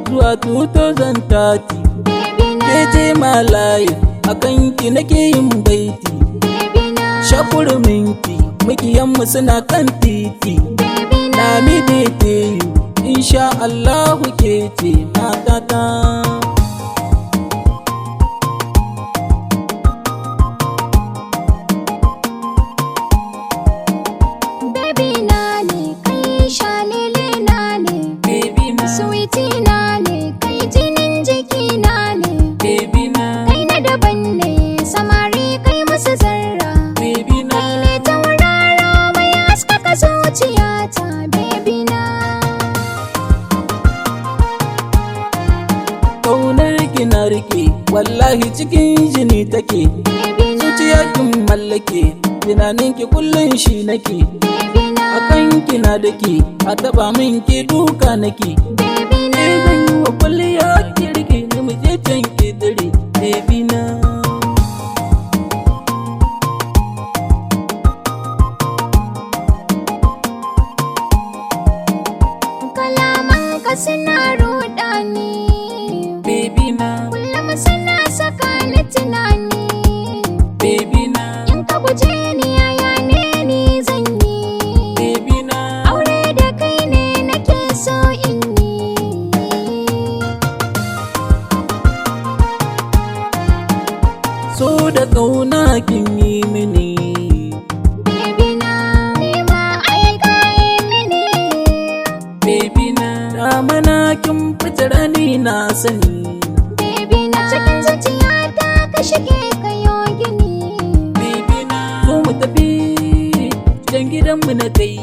zuwa 2030. Ke ce malaye akan ki nake yin baiti, shakurminki mukiyanmu suna kan titi. Na mi daidaiyu insha Allahu ke ce matata. Ƙaunar ki na rike wallahi cikin jini take, zuciya kin mallake tunanin ki kullun shi nake. Akan ki na dake a taba min ki duka nake. Zan yi wa kulliya ki rike ni mu je can ki dare baby na. Suna ruɗa ni baby na, kullum suna saka ni tunani baby na. In ka guje ni yaya ne ni zan yi baby na, aure da kai ne nake so in yi. So da ƙauna kin yi mini Baby na ni ma ai ka yi mini baby na. Damana kin fitar ni na sani Baby na cikin zuciyata ka shige ka yo gini baby na. Zo mu tafi can gidanmu na kai